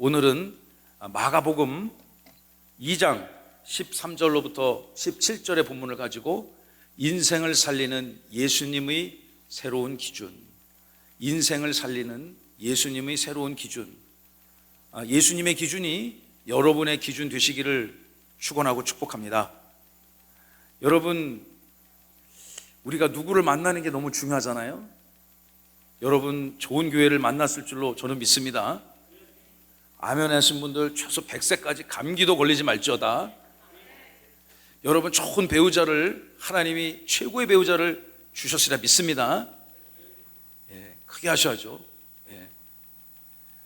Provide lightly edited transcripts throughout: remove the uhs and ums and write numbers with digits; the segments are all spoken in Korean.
오늘은 마가복음 2장 13절로부터 17절의 본문을 가지고 인생을 살리는 예수님의 새로운 기준, 인생을 살리는 예수님의 새로운 기준, 예수님의 기준이 여러분의 기준 되시기를 축원하고 축복합니다. 여러분, 우리가 누구를 만나는 게 너무 중요하잖아요. 여러분 좋은 교회를 만났을 줄로 저는 믿습니다. 아멘 하신 분들 최소 100세까지 감기도 걸리지 말지어다. 여러분 좋은 배우자를, 하나님이 최고의 배우자를 주셨으리라 믿습니다. 크게 하셔야죠.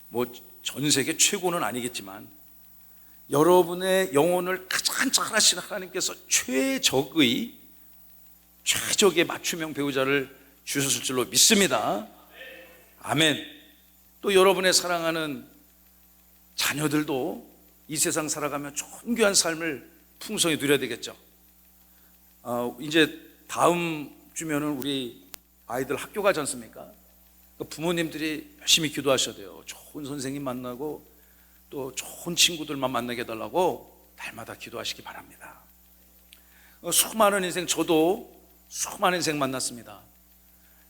뭐 전 세계 최고는 아니겠지만 여러분의 영혼을 가장 잘 아시는 하나님께서 최적의 맞춤형 배우자를 주셨을 줄로 믿습니다. 아멘. 또 여러분의 사랑하는 자녀들도 이 세상 살아가며 존귀한 삶을 풍성히 누려야 되겠죠. 이제 다음 주면은 우리 아이들 학교 가지 않습니까? 부모님들이 열심히 기도하셔야 돼요. 좋은 선생님 만나고 또 좋은 친구들만 만나게 해달라고 날마다 기도하시기 바랍니다. 수많은 인생, 저도 수많은 인생 만났습니다.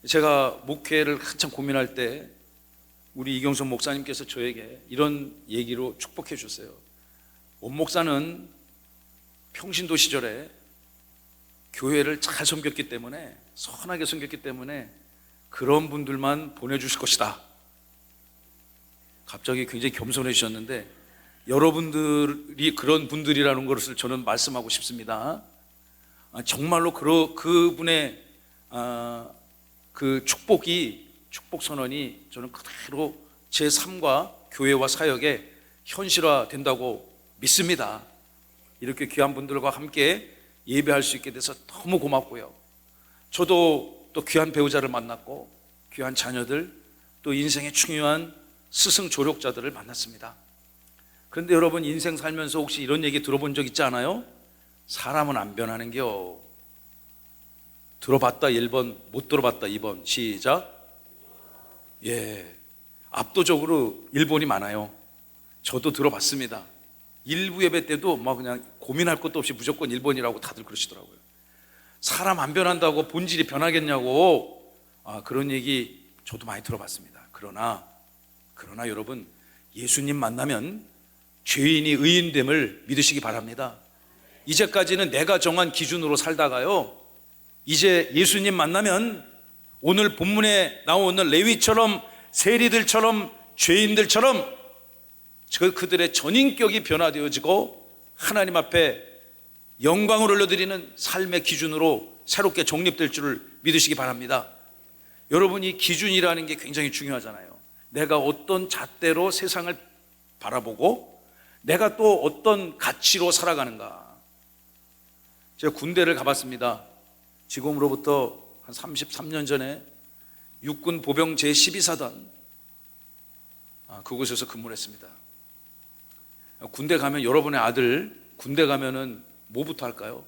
제가 목회를 한참 고민할 때 우리 이경선 목사님께서 저에게 이런 얘기로 축복해 주셨어요. 원 목사는 평신도 시절에 교회를 잘 섬겼기 때문에, 선하게 섬겼기 때문에 그런 분들만 보내주실 것이다. 갑자기 굉장히 겸손해지셨는데 여러분들이 그런 분들이라는 것을 저는 말씀하고 싶습니다. 정말로 그분의 그 축복 선언이 저는 그대로 제 삶과 교회와 사역에 현실화된다고 믿습니다. 이렇게 귀한 분들과 함께 예배할 수 있게 돼서 너무 고맙고요. 저도 또 귀한 배우자를 만났고 귀한 자녀들, 또 인생의 중요한 스승 조력자들을 만났습니다. 그런데 여러분, 인생 살면서 혹시 이런 얘기 들어본 적 있지 않아요? 사람은 안 변하는겨. 들어봤다 1번, 못 들어봤다 2번. 시작. 압도적으로 1번이 많아요. 저도 들어봤습니다. 일부 예배 때도 막 그냥 고민할 것도 없이 무조건 1번이라고 다들 그러시더라고요. 사람 안 변한다고 본질이 변하겠냐고. 그런 얘기 저도 많이 들어봤습니다. 그러나 여러분, 예수님 만나면 죄인이 의인됨을 믿으시기 바랍니다. 이제까지는 내가 정한 기준으로 살다가요, 이제 예수님 만나면 오늘 본문에 나오는 레위처럼, 세리들처럼, 죄인들처럼 그들의 전인격이 변화되어지고 하나님 앞에 영광을 올려드리는 삶의 기준으로 새롭게 정립될 줄을 믿으시기 바랍니다. 여러분, 이 기준이라는 게 굉장히 중요하잖아요. 내가 어떤 잣대로 세상을 바라보고 내가 또 어떤 가치로 살아가는가. 제가 군대를 가봤습니다. 지금으로부터 한 33년 전에 육군 보병 제12사단 그곳에서 근무를 했습니다. 군대 가면, 여러분의 아들 군대 가면은 뭐부터 할까요?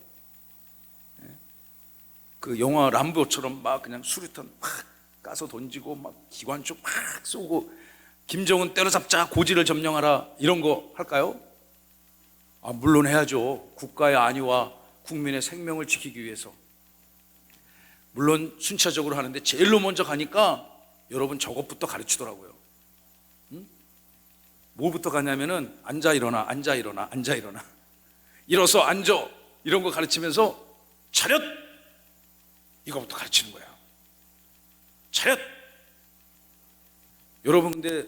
그 영화 람보처럼 막 그냥 수류탄 막 까서 던지고 막 기관총 막 쏘고 김정은 때려잡자, 고지를 점령하라, 이런 거 할까요? 물론 해야죠. 국가의 안위와 국민의 생명을 지키기 위해서. 물론 순차적으로 하는데 제일로 먼저 가니까 여러분 저것부터 가르치더라고요. 뭐부터 가냐면은 앉아 일어나, 앉아 일어나, 앉아 일어나, 일어서 앉아, 이런 거 가르치면서 차렷, 이거부터 가르치는 거예요. 차렷. 여러분, 근데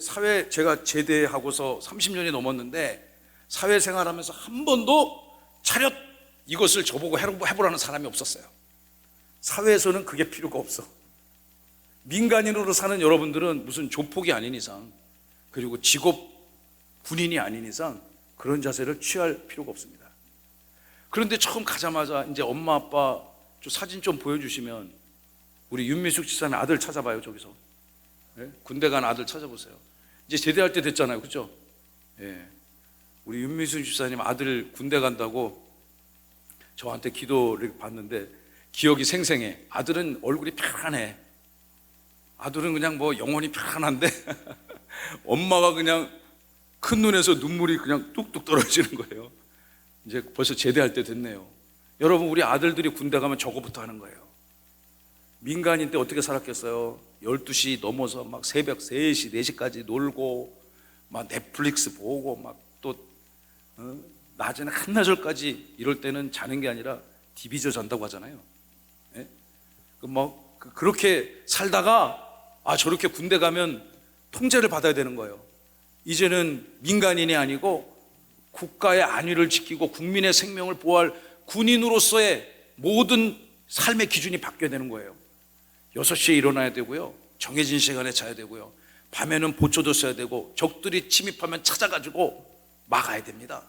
제가 제대하고서 30년이 넘었는데 사회생활하면서 한 번도 차렷, 이것을 저보고 해보라는 사람이 없었어요. 사회에서는 그게 필요가 없어. 민간인으로 사는 여러분들은 무슨 조폭이 아닌 이상, 그리고 직업 군인이 아닌 이상 그런 자세를 취할 필요가 없습니다. 그런데 처음 가자마자 이제 엄마 아빠 사진 좀 보여주시면, 우리 윤미숙 집사님 아들 찾아봐요. 저기서 군대 간 아들 찾아보세요. 이제 제대할 때 됐잖아요, 그렇죠? 우리 윤미숙 집사님 아들 군대 간다고 저한테 기도를 받는데 기억이 생생해. 아들은 얼굴이 편안해. 아들은 그냥 뭐 영혼이 편안한데 엄마가 그냥 큰 눈에서 눈물이 그냥 뚝뚝 떨어지는 거예요. 이제 벌써 제대할 때 됐네요. 여러분, 우리 아들들이 군대 가면 저거부터 하는 거예요. 민간인 때 어떻게 살았겠어요? 12시 넘어서 막 새벽 3시, 4시까지 놀고 막 넷플릭스 보고 막 또 낮에는 한나절까지, 이럴 때는 자는 게 아니라 디비저 잔다고 하잖아요. 예? 그렇게 살다가 저렇게 군대 가면 통제를 받아야 되는 거예요. 이제는 민간인이 아니고 국가의 안위를 지키고 국민의 생명을 보호할 군인으로서의 모든 삶의 기준이 바뀌어야 되는 거예요. 6시에 일어나야 되고요, 정해진 시간에 자야 되고요, 밤에는 보초도 써야 되고, 적들이 침입하면 찾아가지고 막아야 됩니다.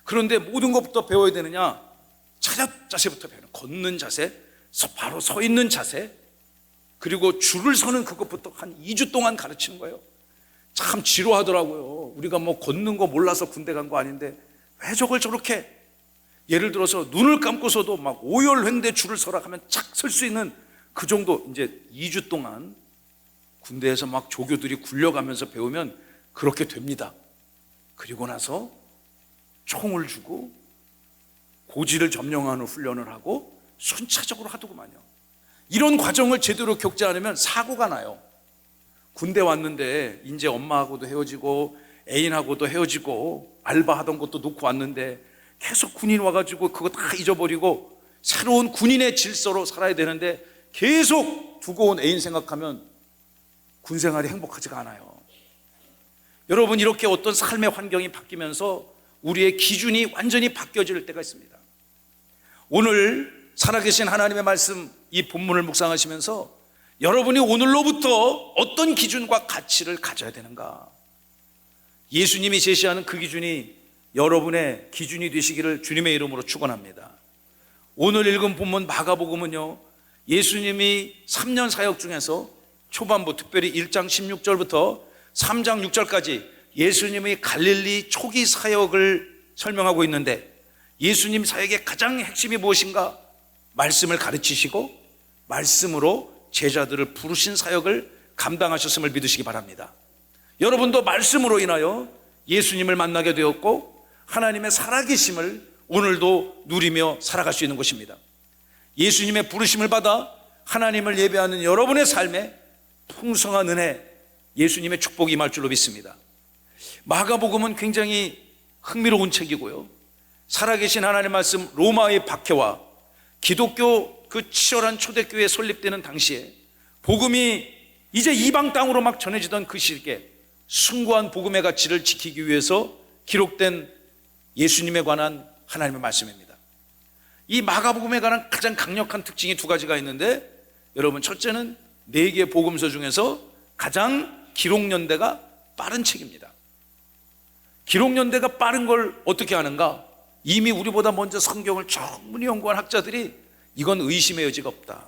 그런데 모든 것부터 배워야 되느냐? 차렷 자세부터 배워요. 걷는 자세, 바로 서 있는 자세, 그리고 줄을 서는 그것부터 한 2주 동안 가르치는 거예요. 참 지루하더라고요. 우리가 뭐 걷는 거 몰라서 군대 간 거 아닌데 왜 저걸 저렇게, 예를 들어서 눈을 감고서도 막 오열횡대 줄을 서라 하면 착 설 수 있는 그 정도, 이제 2주 동안 군대에서 막 조교들이 굴려가면서 배우면 그렇게 됩니다. 그리고 나서 총을 주고 고지를 점령하는 훈련을 하고 순차적으로 하더구만요. 이런 과정을 제대로 겪지 않으면 사고가 나요. 군대 왔는데 이제 엄마하고도 헤어지고 애인하고도 헤어지고 알바하던 것도 놓고 왔는데 계속 군인 와가지고 그거 다 잊어버리고 새로운 군인의 질서로 살아야 되는데 계속 두고 온 애인 생각하면 군생활이 행복하지가 않아요. 여러분, 이렇게 어떤 삶의 환경이 바뀌면서 우리의 기준이 완전히 바뀌어질 때가 있습니다. 오늘 살아계신 하나님의 말씀, 이 본문을 묵상하시면서 여러분이 오늘로부터 어떤 기준과 가치를 가져야 되는가, 예수님이 제시하는 그 기준이 여러분의 기준이 되시기를 주님의 이름으로 축원합니다. 오늘 읽은 본문 마가복음은요, 예수님이 3년 사역 중에서 초반부, 특별히 1장 16절부터 3장 6절까지 예수님의 갈릴리 초기 사역을 설명하고 있는데, 예수님 사역의 가장 핵심이 무엇인가? 말씀을 가르치시고 말씀으로 제자들을 부르신 사역을 감당하셨음을 믿으시기 바랍니다. 여러분도 말씀으로 인하여 예수님을 만나게 되었고 하나님의 살아계심을 오늘도 누리며 살아갈 수 있는 것입니다. 예수님의 부르심을 받아 하나님을 예배하는 여러분의 삶에 풍성한 은혜, 예수님의 축복이 임할 줄로 믿습니다. 마가복음은 굉장히 흥미로운 책이고요, 살아계신 하나님의 말씀, 로마의 박해와 기독교 그 치열한 초대교회 설립되는 당시에 복음이 이제 이방 땅으로 막 전해지던 그 시기에 숭고한 복음의 가치를 지키기 위해서 기록된 예수님에 관한 하나님의 말씀입니다. 이 마가복음에 관한 가장 강력한 특징이 2가지가 있는데, 여러분, 첫째는 4개 복음서 중에서 가장 기록연대가 빠른 책입니다. 기록연대가 빠른 걸 어떻게 아는가? 이미 우리보다 먼저 성경을 충분히 연구한 학자들이 이건 의심의 여지가 없다.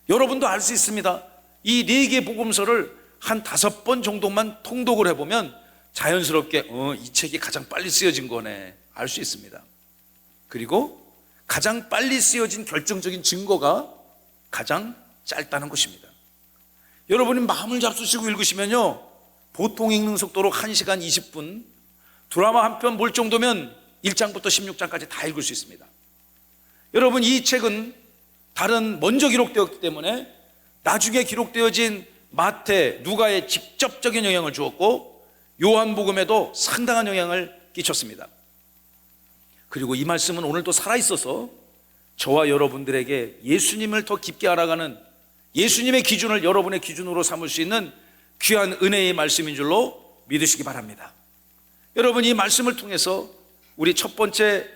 여러분도 알 수 있습니다. 이 4개 복음서를 한 5번 정도만 통독을 해보면 자연스럽게 이 책이 가장 빨리 쓰여진 거네, 알 수 있습니다. 그리고 가장 빨리 쓰여진 결정적인 증거가 가장 짧다는 것입니다. 여러분이 마음을 잡수시고 읽으시면요, 보통 읽는 속도로 1시간 20분, 드라마 한 편 볼 정도면 1장부터 16장까지 다 읽을 수 있습니다. 여러분, 이 책은 먼저 기록되었기 때문에 나중에 기록되어진 마태, 누가에 직접적인 영향을 주었고 요한복음에도 상당한 영향을 끼쳤습니다. 그리고 이 말씀은 오늘도 살아있어서 저와 여러분들에게 예수님을 더 깊게 알아가는, 예수님의 기준을 여러분의 기준으로 삼을 수 있는 귀한 은혜의 말씀인 줄로 믿으시기 바랍니다. 여러분, 이 말씀을 통해서 우리 첫 번째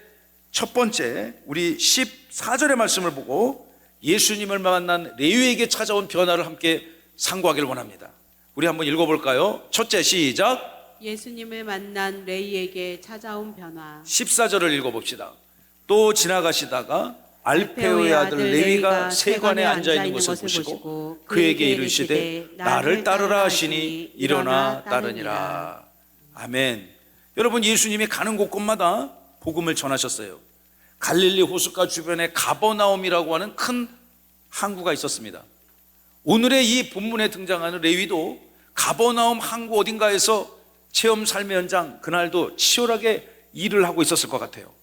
우리 14절의 말씀을 보고 예수님을 만난 레위에게 찾아온 변화를 함께 상고하기를 원합니다. 우리 한번 읽어볼까요? 첫째, 시작. 예수님을 만난 레위에게 찾아온 변화. 14절을 읽어봅시다. 또 지나가시다가 알페오의 아들 레위가 세관에 앉아있는 것을 보시고 그에게 이르시되 나를 따르라 하시니 일어나 따르니라. 아멘. 여러분, 예수님이 가는 곳곳마다 복음을 전하셨어요. 갈릴리 호숫가 주변에 가버나움이라고 하는 큰 항구가 있었습니다. 오늘의 이 본문에 등장하는 레위도 가버나움 항구 어딘가에서 체험 삶의 현장 그날도 치열하게 일을 하고 있었을 것 같아요.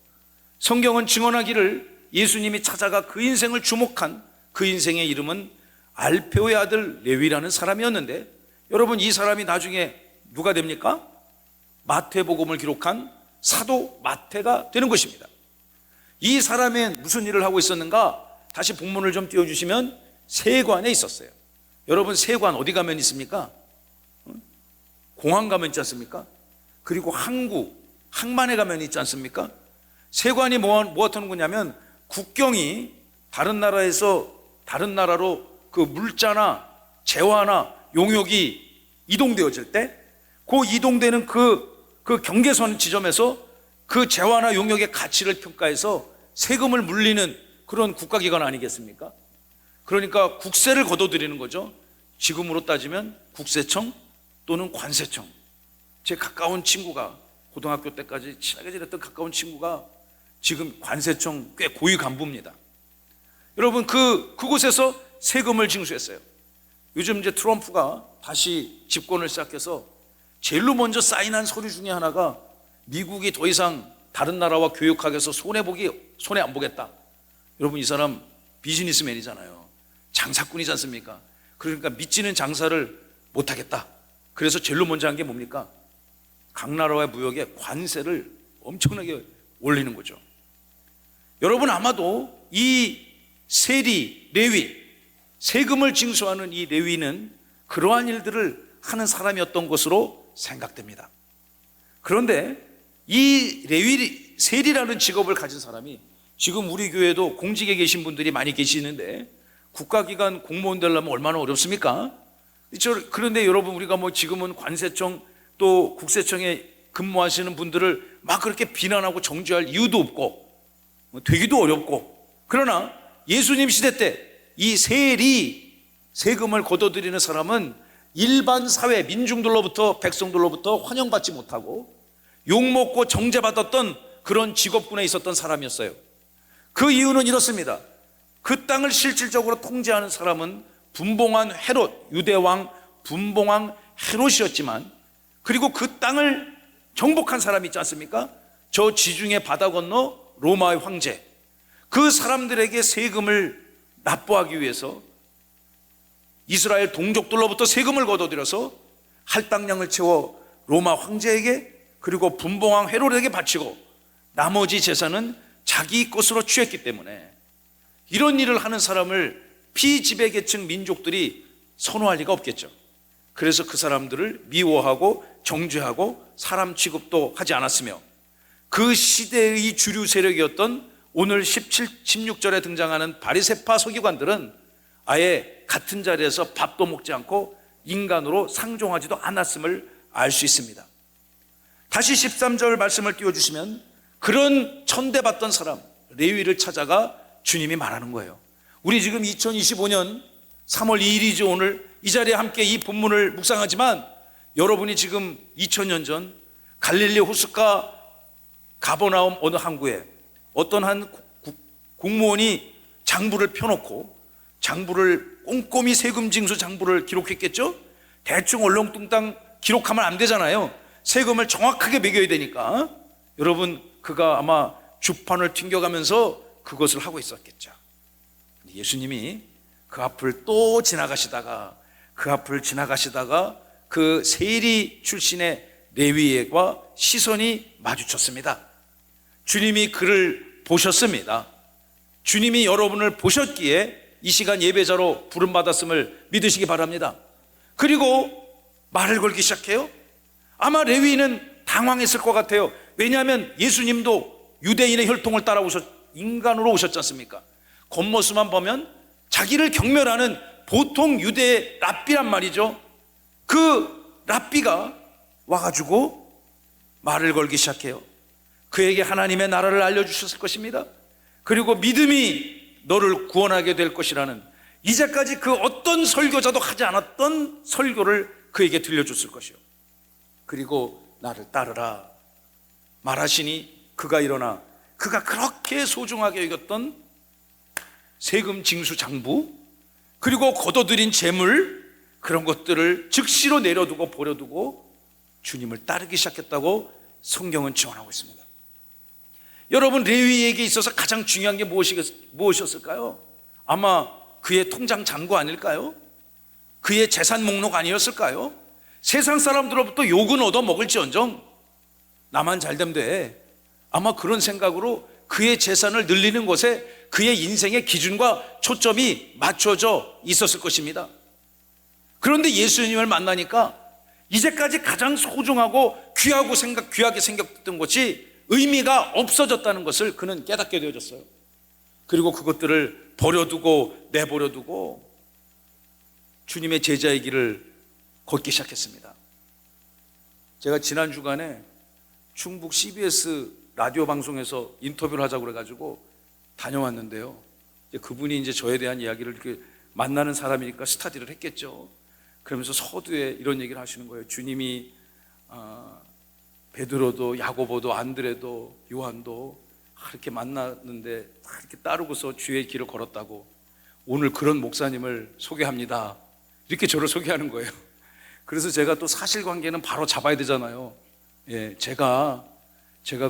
성경은 증언하기를 예수님이 찾아가 그 인생을 주목한 그 인생의 이름은 알페오의 아들 레위라는 사람이었는데, 여러분 이 사람이 나중에 누가 됩니까? 마태복음을 기록한 사도 마태가 되는 것입니다. 이 사람은 무슨 일을 하고 있었는가? 다시 본문을 좀 띄워주시면 세관에 있었어요. 여러분 세관 어디 가면 있습니까? 공항 가면 있지 않습니까? 그리고 항만에 가면 있지 않습니까? 세관이 뭐 하는 거냐면, 국경이 다른 나라에서 다른 나라로 그 물자나 재화나 용역이 이동되어질 때, 그 이동되는 그 경계선 지점에서 그 재화나 용역의 가치를 평가해서 세금을 물리는 그런 국가기관 아니겠습니까? 그러니까 국세를 걷어들이는 거죠. 지금으로 따지면 국세청 또는 관세청. 제 가까운 친구가, 고등학교 때까지 친하게 지냈던 가까운 친구가 지금 관세청 꽤 고위 간부입니다. 여러분 그곳에서 세금을 징수했어요. 요즘 이제 트럼프가 다시 집권을 시작해서 제일로 먼저 사인한 서류 중에 하나가, 미국이 더 이상 다른 나라와 교역하게해서 손해 안 보겠다. 여러분 이 사람 비즈니스맨이잖아요. 장사꾼이지 않습니까? 그러니까 믿지는 장사를 못하겠다. 그래서 제일로 먼저 한 게 뭡니까? 각 나라와의 무역에 관세를 엄청나게 올리는 거죠. 여러분 아마도 이 세리, 레위, 세금을 징수하는 이 레위는 그러한 일들을 하는 사람이었던 것으로 생각됩니다. 그런데 이 레위, 세리라는 직업을 가진 사람이, 지금 우리 교회도 공직에 계신 분들이 많이 계시는데 국가기관 공무원 되려면 얼마나 어렵습니까? 그런데 여러분 우리가 지금은 관세청 또 국세청에 근무하시는 분들을 막 그렇게 비난하고 정죄할 이유도 없고 되기도 어렵고, 그러나 예수님 시대 때 이 세리, 세금을 걷어들이는 사람은 일반 사회 민중들로부터, 백성들로부터 환영받지 못하고 욕먹고 정죄받았던 그런 직업군에 있었던 사람이었어요. 그 이유는 이렇습니다. 그 땅을 실질적으로 통제하는 사람은 분봉왕 헤롯, 유대왕 분봉왕 헤롯이었지만, 그리고 그 땅을 정복한 사람이 있지 않습니까? 저 지중해 바다 건너 로마의 황제, 그 사람들에게 세금을 납부하기 위해서 이스라엘 동족들로부터 세금을 걷어들여서 할당량을 채워 로마 황제에게, 그리고 분봉왕 헤롯에게 바치고 나머지 재산은 자기 것으로 취했기 때문에 이런 일을 하는 사람을 피지배계층 민족들이 선호할 리가 없겠죠. 그래서 그 사람들을 미워하고 정죄하고 사람 취급도 하지 않았으며, 그 시대의 주류 세력이었던 오늘 17, 16절에 등장하는 바리새파 서기관들은 아예 같은 자리에서 밥도 먹지 않고 인간으로 상종하지도 않았음을 알 수 있습니다. 다시 13절 말씀을 띄워주시면, 그런 천대받던 사람 레위를 찾아가 주님이 말하는 거예요. 우리 지금 2025년 3월 2일이죠. 오늘 이 자리에 함께 이 본문을 묵상하지만, 여러분이 지금 2000년 전 갈릴리 호숫가 가버나움 어느 항구에 어떤 한 공무원이 장부를 펴놓고, 장부를 꼼꼼히 세금 징수 장부를 기록했겠죠. 대충 얼렁뚱땅 기록하면 안 되잖아요. 세금을 정확하게 매겨야 되니까. 여러분 그가 아마 주판을 튕겨가면서 그것을 하고 있었겠죠. 예수님이 그 앞을 또 지나가시다가 그 세리 출신의 레위와 시선이 마주쳤습니다. 주님이 그를 보셨습니다. 주님이 여러분을 보셨기에 이 시간 예배자로 부름받았음을 믿으시기 바랍니다. 그리고 말을 걸기 시작해요. 아마 레위는 당황했을 것 같아요. 왜냐하면 예수님도 유대인의 혈통을 따라 인간으로 오셨지 않습니까? 겉모습만 보면 자기를 경멸하는 보통 유대의 랍비란 말이죠. 그 랍비가 와가지고 말을 걸기 시작해요. 그에게 하나님의 나라를 알려주셨을 것입니다. 그리고 믿음이 너를 구원하게 될 것이라는, 이제까지 그 어떤 설교자도 하지 않았던 설교를 그에게 들려줬을 것이요. 그리고 나를 따르라 말하시니 그가 일어나 그가 그렇게 소중하게 여겼던 세금 징수 장부, 그리고 걷어들인 재물, 그런 것들을 즉시로 내려두고 버려두고 주님을 따르기 시작했다고 성경은 증언하고 있습니다. 여러분, 레위에게 있어서 가장 중요한 게 무엇이었을까요? 아마 그의 통장 잔고 아닐까요? 그의 재산 목록 아니었을까요? 세상 사람들로부터 욕은 얻어 먹을지언정 나만 잘되면 돼. 아마 그런 생각으로 그의 재산을 늘리는 것에 그의 인생의 기준과 초점이 맞춰져 있었을 것입니다. 그런데 예수님을 만나니까 이제까지 가장 소중하고 귀하게 생겼던 것이 의미가 없어졌다는 것을 그는 깨닫게 되어졌어요. 그리고 그것들을 버려두고 내버려두고 주님의 제자의 길을 걷기 시작했습니다. 제가 지난 주간에 충북 CBS 라디오 방송에서 인터뷰를 하자고 그래가지고 다녀왔는데요. 그분이 이제 저에 대한 이야기를 이렇게 만나는 사람이니까 스터디를 했겠죠. 그러면서 서두에 이런 얘기를 하시는 거예요. 주님이 베드로도 야고보도 안드레도 요한도 이렇게 만났는데 이렇게 따르고서 주의 길을 걸었다고, 오늘 그런 목사님을 소개합니다. 이렇게 저를 소개하는 거예요. 그래서 제가 또 사실관계는 바로 잡아야 되잖아요. 예, 제가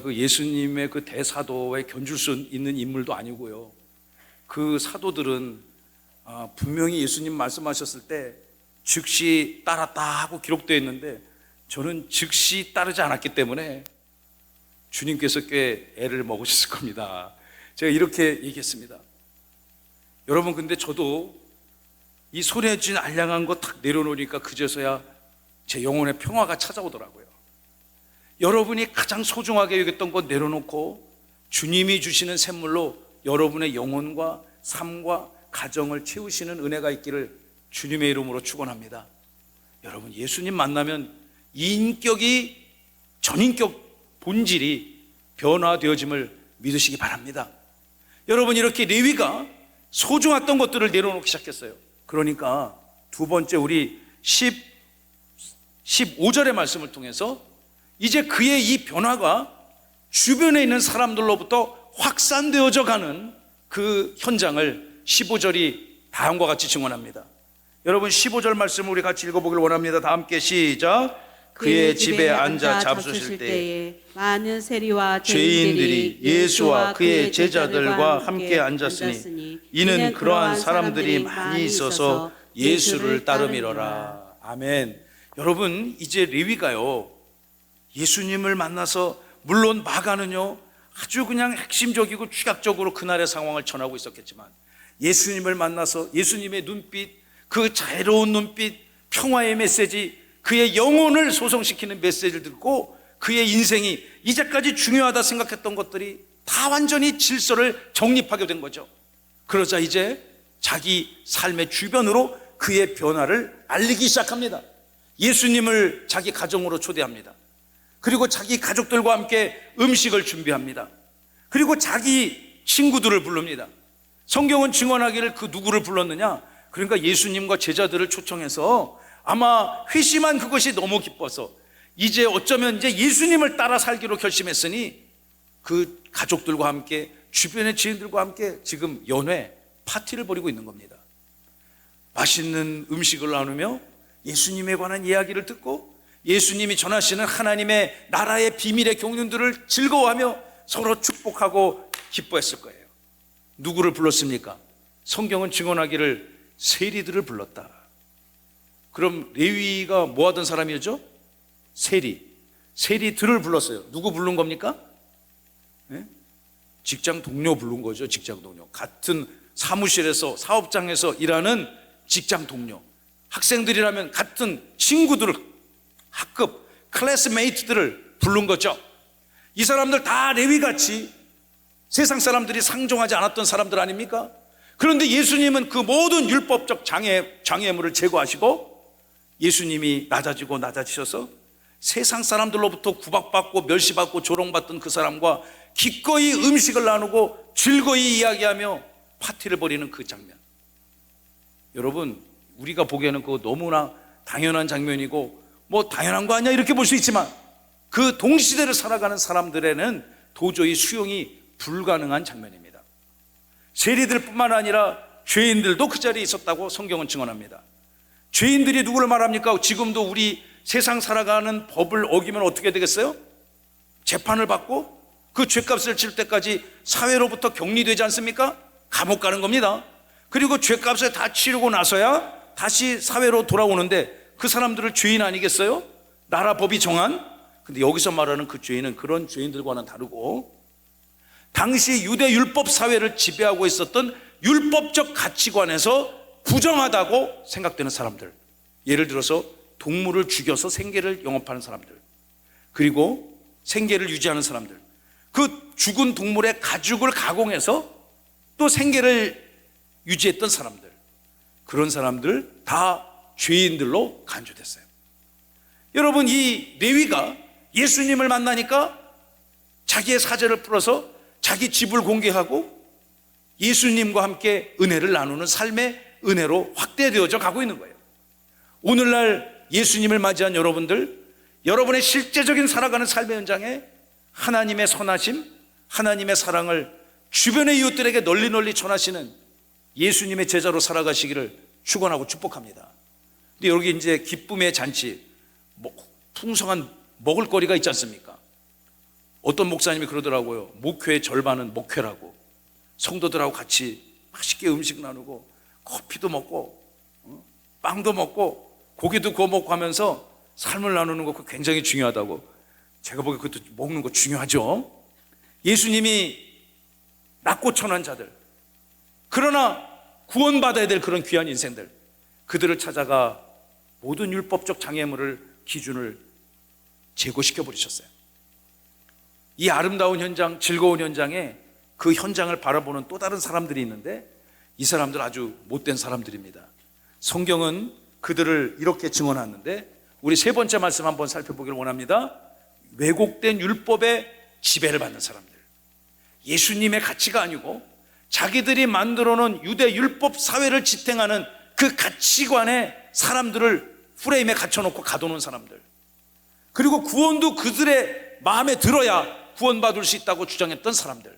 그 예수님의 그 대사도에 견줄 수 있는 인물도 아니고요. 그 사도들은 분명히 예수님 말씀하셨을 때 즉시 따랐다 하고 기록되어 있는데, 저는 즉시 따르지 않았기 때문에 주님께서 꽤 애를 먹으셨을 겁니다. 제가 이렇게 얘기했습니다. 여러분, 근데 저도 이 손에 쥔 알량한 거 탁 내려놓으니까 그제서야 제 영혼의 평화가 찾아오더라고요. 여러분이 가장 소중하게 여겼던 것 내려놓고 주님이 주시는 샘물로 여러분의 영혼과 삶과 가정을 채우시는 은혜가 있기를 주님의 이름으로 축원합니다. 여러분, 예수님 만나면 인격이, 전인격 본질이 변화되어짐을 믿으시기 바랍니다. 여러분, 이렇게 레위가 소중했던 것들을 내려놓기 시작했어요. 그러니까 두 번째, 우리 15절의 말씀을 통해서 이제 그의 이 변화가 주변에 있는 사람들로부터 확산되어져 가는 그 현장을 15절이 다음과 같이 증언합니다. 여러분, 15절 말씀을 우리 같이 읽어보길 원합니다. 다 함께 시작. 그의 집에 앉아 잡수실 때에 많은 세리와 죄인들이 예수와 그의 제자들과 함께 앉았으니 이는 그러한 사람들이 많이 있어서 예수를 따름이로라. 아멘. 여러분, 이제 레위가요, 예수님을 만나서, 물론 마가는요 아주 그냥 핵심적이고 축약적으로 그날의 상황을 전하고 있었겠지만, 예수님을 만나서 예수님의 눈빛, 그 자애로운 눈빛, 평화의 메시지, 그의 영혼을 소성시키는 메시지를 듣고 그의 인생이 이제까지 중요하다 생각했던 것들이 다 완전히 질서를 정립하게 된 거죠. 그러자 이제 자기 삶의 주변으로 그의 변화를 알리기 시작합니다. 예수님을 자기 가정으로 초대합니다. 그리고 자기 가족들과 함께 음식을 준비합니다. 그리고 자기 친구들을 부릅니다. 성경은 증언하기를 그 누구를 불렀느냐? 그러니까 예수님과 제자들을 초청해서 아마 회심한 그것이 너무 기뻐서 이제 어쩌면 이제 예수님을 따라 살기로 결심했으니 그 가족들과 함께, 주변의 지인들과 함께 지금 연회 파티를 벌이고 있는 겁니다. 맛있는 음식을 나누며 예수님에 관한 이야기를 듣고 예수님이 전하시는 하나님의 나라의 비밀의 경륜들을 즐거워하며 서로 축복하고 기뻐했을 거예요. 누구를 불렀습니까? 성경은 증언하기를 세리들을 불렀다. 그럼 레위가 뭐 하던 사람이었죠? 세리들을 불렀어요. 누구 부른 겁니까? 네? 직장 동료 부른 거죠. 직장 동료, 같은 사무실에서, 사업장에서 일하는 직장 동료, 학생들이라면 같은 친구들을, 학급 클래스메이트들을 부른 거죠. 이 사람들 다 레위같이 세상 사람들이 상종하지 않았던 사람들 아닙니까? 그런데 예수님은 그 모든 율법적 장애물을 제거하시고 예수님이 낮아지셔서 세상 사람들로부터 구박받고 멸시받고 조롱받던 그 사람과 기꺼이 음식을 나누고 즐거이 이야기하며 파티를 벌이는 그 장면. 여러분, 우리가 보기에는 그거 너무나 당연한 장면이고 뭐 당연한 거 아니야 이렇게 볼 수 있지만, 그 동시대를 살아가는 사람들에는 도저히 수용이 불가능한 장면입니다. 세리들뿐만 아니라 죄인들도 그 자리에 있었다고 성경은 증언합니다. 죄인들이 누구를 말합니까? 지금도 우리 세상 살아가는 법을 어기면 어떻게 되겠어요? 재판을 받고 그 죄값을 칠 때까지 사회로부터 격리되지 않습니까? 감옥 가는 겁니다. 그리고 죄값을 다 치르고 나서야 다시 사회로 돌아오는데 그 사람들을 죄인 아니겠어요? 나라 법이 정한. 근데 여기서 말하는 그 죄인은 그런 죄인들과는 다르고, 당시 유대 율법 사회를 지배하고 있었던 율법적 가치관에서 부정하다고 생각되는 사람들, 예를 들어서 동물을 죽여서 생계를 영업하는 사람들, 그리고 생계를 유지하는 사람들, 그 죽은 동물의 가죽을 가공해서 또 생계를 유지했던 사람들, 그런 사람들 다 죄인들로 간주됐어요. 여러분, 이 레위가 예수님을 만나니까 자기의 사죄를 풀어서 자기 집을 공개하고 예수님과 함께 은혜를 나누는 삶의 은혜로 확대되어져 가고 있는 거예요. 오늘날 예수님을 맞이한 여러분들, 여러분의 실제적인 살아가는 삶의 현장에 하나님의 선하심, 하나님의 사랑을 주변의 이웃들에게 널리 전하시는 예수님의 제자로 살아가시기를 축원하고 축복합니다. 근데 여기 이제 기쁨의 잔치, 풍성한 먹을거리가 있지 않습니까? 어떤 목사님이 그러더라고요. 목회의 절반은 목회라고. 성도들하고 같이 맛있게 음식 나누고 커피도 먹고 빵도 먹고 고기도 구워 먹고 하면서 삶을 나누는 거 그거 굉장히 중요하다고. 제가 보기에 그것도 먹는 거 중요하죠. 예수님이 낮고 천한 자들, 그러나 구원받아야 될 그런 귀한 인생들, 그들을 찾아가 모든 율법적 장애물을, 기준을 제거시켜 버리셨어요. 이 아름다운 현장, 즐거운 현장에 그 현장을 바라보는 또 다른 사람들이 있는데, 이 사람들 아주 못된 사람들입니다. 성경은 그들을 이렇게 증언하는데, 우리 세 번째 말씀 한번 살펴보기를 원합니다. 왜곡된 율법의 지배를 받는 사람들, 예수님의 가치가 아니고 자기들이 만들어 놓은 유대 율법 사회를 지탱하는 그 가치관의 사람들을 프레임에 갇혀놓고 가둬놓은 사람들, 그리고 구원도 그들의 마음에 들어야 구원받을 수 있다고 주장했던 사람들,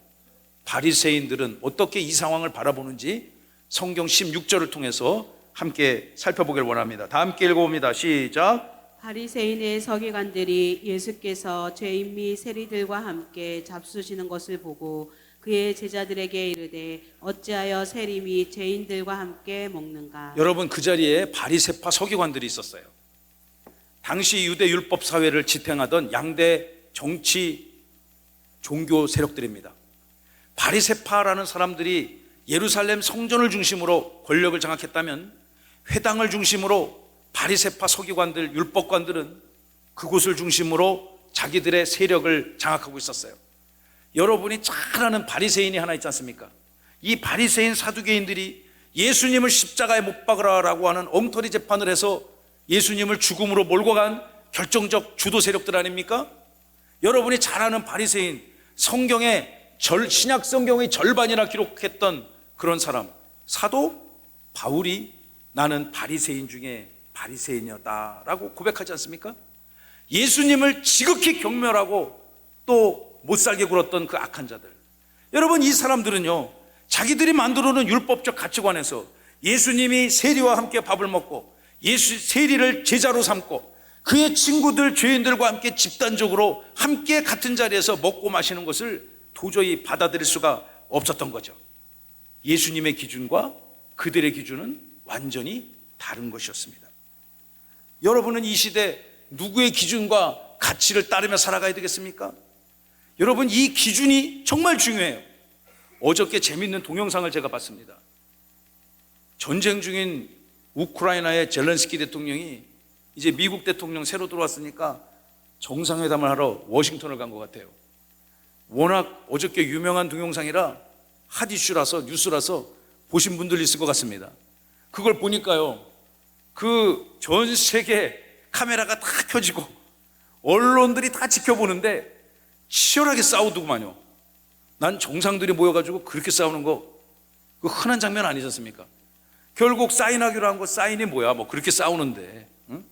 바리새인들은 어떻게 이 상황을 바라보는지 성경 16절을 통해서 함께 살펴보기를 원합니다. 다 함께 읽어봅니다. 시작. 바리새인의 서기관들이 예수께서 죄인 및 세리들과 함께 잡수시는 것을 보고 그의 제자들에게 이르되 어찌하여 세리 및 죄인들과 함께 먹는가? 여러분, 그 자리에 바리새파 서기관들이 있었어요. 당시 유대 율법 사회를 지탱하던 양대 정치 종교 세력들입니다. 바리새파라는 사람들이 예루살렘 성전을 중심으로 권력을 장악했다면, 회당을 중심으로 바리새파 서기관들, 율법관들은 그곳을 중심으로 자기들의 세력을 장악하고 있었어요. 여러분이 잘 아는 바리새인이 하나 있지 않습니까? 이 바리새인 사두개인들이 예수님을 십자가에 못 박으라라고 하는 엉터리 재판을 해서 예수님을 죽음으로 몰고 간 결정적 주도 세력들 아닙니까? 여러분이 잘 아는 바리새인, 성경의 신약 성경의 절반이나 기록했던 그런 사람, 사도 바울이 나는 바리새인 중에 바리새인이었다라고 고백하지 않습니까? 예수님을 지극히 경멸하고 또 못살게 굴었던 그 악한 자들, 여러분, 이 사람들은요, 자기들이 만들어 놓은 율법적 가치관에서 예수님이 세리와 함께 밥을 먹고 세리를 제자로 삼고 그의 친구들, 죄인들과 함께 집단적으로 함께 같은 자리에서 먹고 마시는 것을 도저히 받아들일 수가 없었던 거죠. 예수님의 기준과 그들의 기준은 완전히 다른 것이었습니다. 여러분은 이 시대 누구의 기준과 가치를 따르며 살아가야 되겠습니까? 여러분, 이 기준이 정말 중요해요. 어저께 재밌는 동영상을 제가 봤습니다. 전쟁 중인 우크라이나의 젤렌스키 대통령이 이제 미국 대통령 새로 들어왔으니까 정상회담을 하러 워싱턴을 간 것 같아요. 워낙 어저께 유명한 동영상이라 핫 이슈라서, 뉴스라서 보신 분들 있을 것 같습니다. 그걸 보니까요, 그 전 세계 카메라가 다 켜지고 언론들이 다 지켜보는데 치열하게 싸우더구만요. 난 정상들이 모여가지고 그렇게 싸우는 거, 그 흔한 장면 아니지 않습니까? 결국 사인하기로 한 거, 사인이 뭐야, 뭐 그렇게 싸우는데, 응?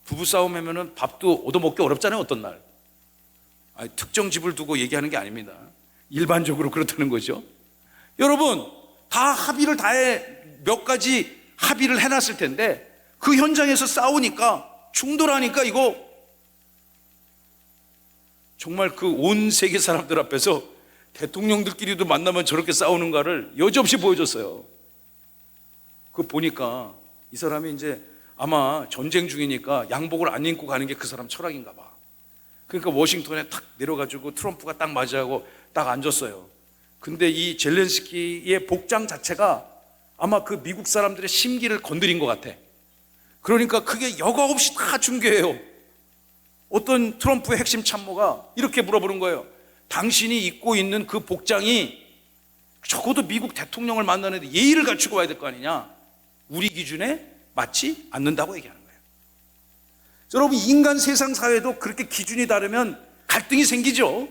부부싸움 하면은 밥도 얻어먹기 어렵잖아요, 어떤 날. 아니, 특정 집을 두고 얘기하는 게 아닙니다. 일반적으로 그렇다는 거죠. 여러분, 다 합의를 몇 가지 합의를 해놨을 텐데 그 현장에서 싸우니까 충돌하니까 이거 정말 그 온 세계 사람들 앞에서 대통령들끼리도 만나면 저렇게 싸우는가를 여지없이 보여줬어요. 그거 보니까 이 사람이 이제 아마 전쟁 중이니까 양복을 안 입고 가는 게 그 사람 철학인가 봐. 그러니까 워싱턴에 탁 내려가지고 트럼프가 딱 맞이하고 딱 앉았어요. 근데 이 젤렌스키의 복장 자체가 아마 그 미국 사람들의 심기를 건드린 것 같아. 그러니까 그게 여과 없이 다 중계해요. 어떤 트럼프의 핵심 참모가 이렇게 물어보는 거예요. 당신이 입고 있는 그 복장이 적어도 미국 대통령을 만나는데 예의를 갖추고 와야 될 거 아니냐. 우리 기준에 맞지 않는다고 얘기하는 거예요. 여러분, 인간 세상 사회도 그렇게 기준이 다르면 갈등이 생기죠.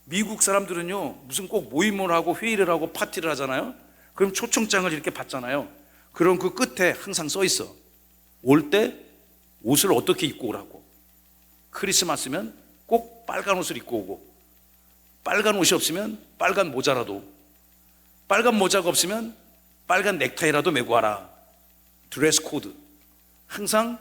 미국 사람들은요, 무슨 꼭 모임을 하고 회의를 하고 파티를 하잖아요. 그럼 초청장을 이렇게 받잖아요. 그럼 그 끝에 항상 써 있어. 올 때 옷을 어떻게 입고 오라고. 크리스마스면 꼭 빨간 옷을 입고 오고, 빨간 옷이 없으면 빨간 모자라도, 빨간 모자가 없으면 빨간 넥타이라도 메고 와라. 드레스 코드. 항상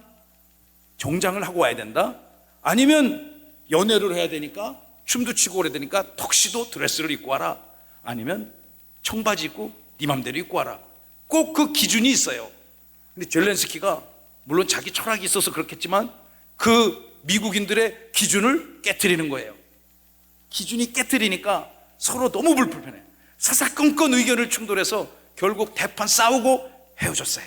정장을 하고 와야 된다. 아니면 연애를 해야 되니까, 춤도 추고 그래야 되니까 턱시도 드레스를 입고 와라. 아니면 청바지 입고 네 맘대로 입고 와라. 꼭 그 기준이 있어요. 근데 젤렌스키가 물론 자기 철학이 있어서 그렇겠지만 그 미국인들의 기준을 깨트리는 거예요. 기준이 깨트리니까 서로 너무 불편해. 사사건건 의견을 충돌해서 결국 대판 싸우고 헤어졌어요.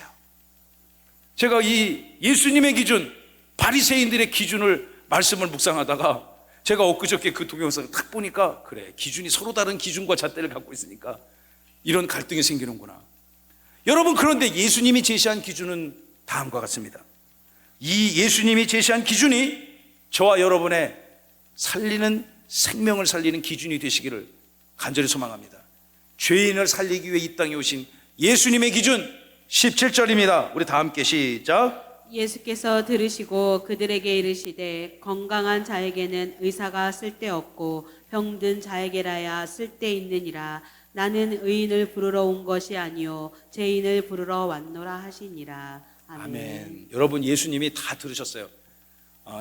제가 이 예수님의 기준, 바리새인들의 기준을 말씀을 묵상하다가 제가 엊그저께 그 동영상을 딱 보니까 그래, 기준이 서로 다른 기준과 잣대를 갖고 있으니까 이런 갈등이 생기는구나. 여러분, 그런데 예수님이 제시한 기준은 다음과 같습니다. 이 예수님이 제시한 기준이 저와 여러분의 살리는, 생명을 살리는 기준이 되시기를 간절히 소망합니다. 죄인을 살리기 위해 이 땅에 오신 예수님의 기준 17절입니다. 우리 다 함께 시작. 예수께서 들으시고 그들에게 이르시되 건강한 자에게는 의사가 쓸데없고 병든 자에게라야 쓸데있느니라. 나는 의인을 부르러 온 것이 아니요 죄인을 부르러 왔노라 하시니라. 아멘. 아멘. 여러분, 예수님이 다 들으셨어요.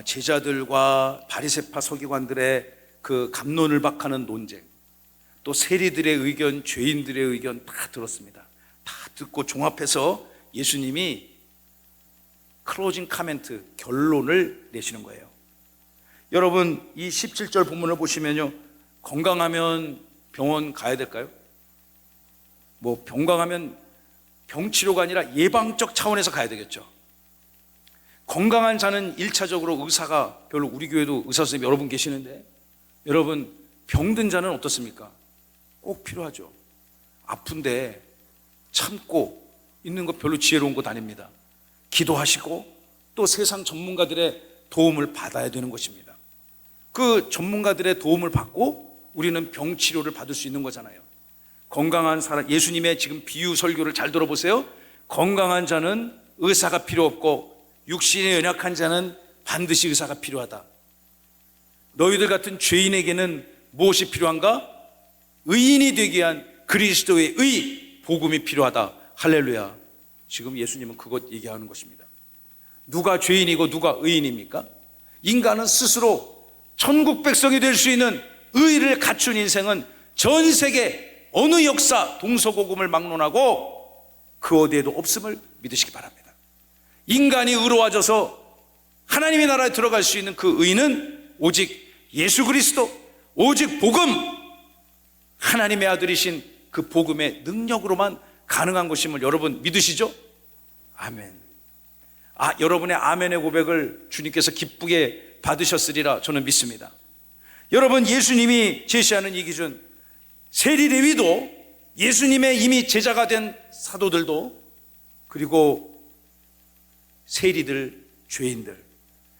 제자들과 바리새파 서기관들의 그 갑론을박하는 논쟁, 또 세리들의 의견, 죄인들의 의견 다 들었습니다. 다 듣고 종합해서 예수님이 클로징 카멘트, 결론을 내시는 거예요. 여러분, 이 17절 본문을 보시면요, 건강하면 병원 가야 될까요? 뭐 건강하면 병치료가 아니라 예방적 차원에서 가야 되겠죠. 건강한 자는 1차적으로 의사가, 별로 우리 교회도 의사 선생님 여러 분 계시는데, 여러분, 병든 자는 어떻습니까? 꼭 필요하죠. 아픈데 참고 있는 거 별로 지혜로운 것 아닙니다. 기도하시고 또 세상 전문가들의 도움을 받아야 되는 것입니다. 그 전문가들의 도움을 받고 우리는 병치료를 받을 수 있는 거잖아요. 건강한 사람, 예수님의 지금 비유 설교를 잘 들어보세요. 건강한 자는 의사가 필요 없고 육신에 연약한 자는 반드시 의사가 필요하다. 너희들 같은 죄인에게는 무엇이 필요한가? 의인이 되기 위한 그리스도의 의, 복음이 필요하다. 할렐루야. 지금 예수님은 그것 얘기하는 것입니다. 누가 죄인이고 누가 의인입니까? 인간은 스스로 천국 백성이 될 수 있는 의를 갖춘 인생은 전 세계 어느 역사, 동서고금을 막론하고 그 어디에도 없음을 믿으시기 바랍니다. 인간이 의로워져서 하나님의 나라에 들어갈 수 있는 그 의는 오직 예수 그리스도, 오직 복음, 하나님의 아들이신 그 복음의 능력으로만 가능한 것임을 여러분 믿으시죠? 아멘. 여러분의 아멘의 고백을 주님께서 기쁘게 받으셨으리라 저는 믿습니다. 여러분, 예수님이 제시하는 이 기준, 세리 레위도, 예수님의 이미 제자가 된 사도들도, 그리고 세리들, 죄인들,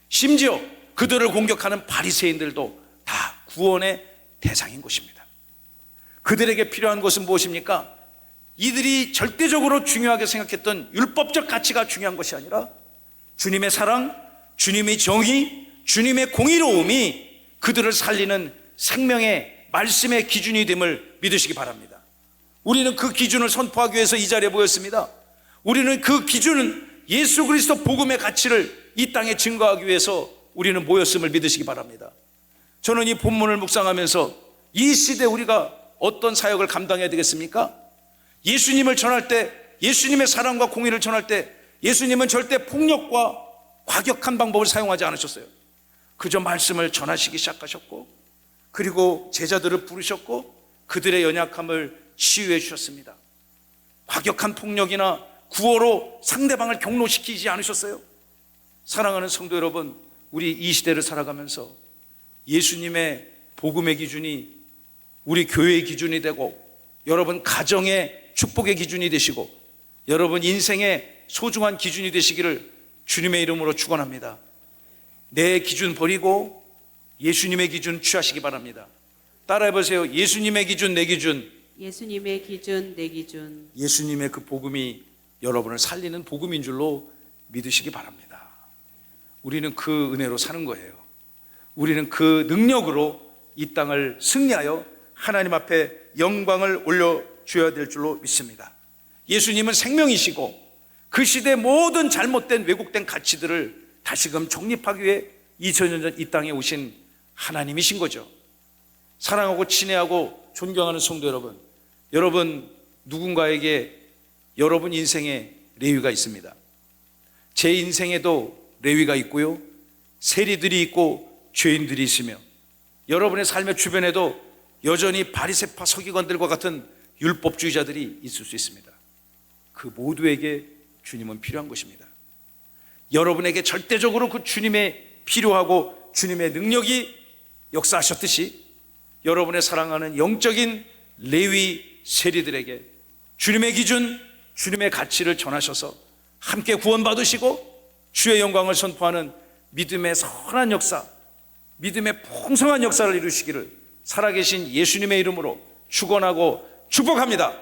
심지어 그들을 공격하는 바리새인들도 다 구원의 대상인 것입니다. 그들에게 필요한 것은 무엇입니까? 이들이 절대적으로 중요하게 생각했던 율법적 가치가 중요한 것이 아니라 주님의 사랑, 주님의 정의, 주님의 공의로움이 그들을 살리는 생명의 말씀의 기준이 됨을 믿으시기 바랍니다. 우리는 그 기준을 선포하기 위해서 이 자리에 모였습니다. 우리는 그 기준은 예수 그리스도 복음의 가치를 이 땅에 증거하기 위해서 우리는 모였음을 믿으시기 바랍니다. 저는 이 본문을 묵상하면서 이 시대에 우리가 어떤 사역을 감당해야 되겠습니까? 예수님을 전할 때, 예수님의 사랑과 공의를 전할 때 예수님은 절대 폭력과 과격한 방법을 사용하지 않으셨어요. 그저 말씀을 전하시기 시작하셨고, 그리고 제자들을 부르셨고 그들의 연약함을 치유해 주셨습니다. 과격한 폭력이나 구호로 상대방을 경로시키지 않으셨어요. 사랑하는 성도 여러분, 우리 이 시대를 살아가면서 예수님의 복음의 기준이 우리 교회의 기준이 되고, 여러분 가정의 축복의 기준이 되시고, 여러분 인생의 소중한 기준이 되시기를 주님의 이름으로 축원합니다. 내 기준 버리고 예수님의 기준 취하시기 바랍니다. 따라해 보세요. 예수님의 기준, 내 기준. 예수님의 기준, 내 기준. 예수님의 그 복음이 여러분을 살리는 복음인 줄로 믿으시기 바랍니다. 우리는 그 은혜로 사는 거예요. 우리는 그 능력으로 이 땅을 승리하여 하나님 앞에 영광을 올려줘야 될 줄로 믿습니다. 예수님은 생명이시고 그 시대의 모든 잘못된 왜곡된 가치들을 다시금 정립하기 위해 2000년 전 이 땅에 오신 하나님이신 거죠. 사랑하고 친애하고 존경하는 성도 여러분, 여러분 누군가에게 여러분 인생에 레위가 있습니다. 제 인생에도 레위가 있고요, 세리들이 있고 죄인들이 있으며, 여러분의 삶의 주변에도 여전히 바리새파 서기관들과 같은 율법주의자들이 있을 수 있습니다. 그 모두에게 주님은 필요한 것입니다. 여러분에게 절대적으로 그 주님의 필요하고 주님의 능력이 역사하셨듯이 여러분의 사랑하는 영적인 레위 세리들에게 주님의 기준, 주님의 가치를 전하셔서 함께 구원받으시고 주의 영광을 선포하는 믿음의 선한 역사, 믿음의 풍성한 역사를 이루시기를 살아계신 예수님의 이름으로 축원하고 축복합니다.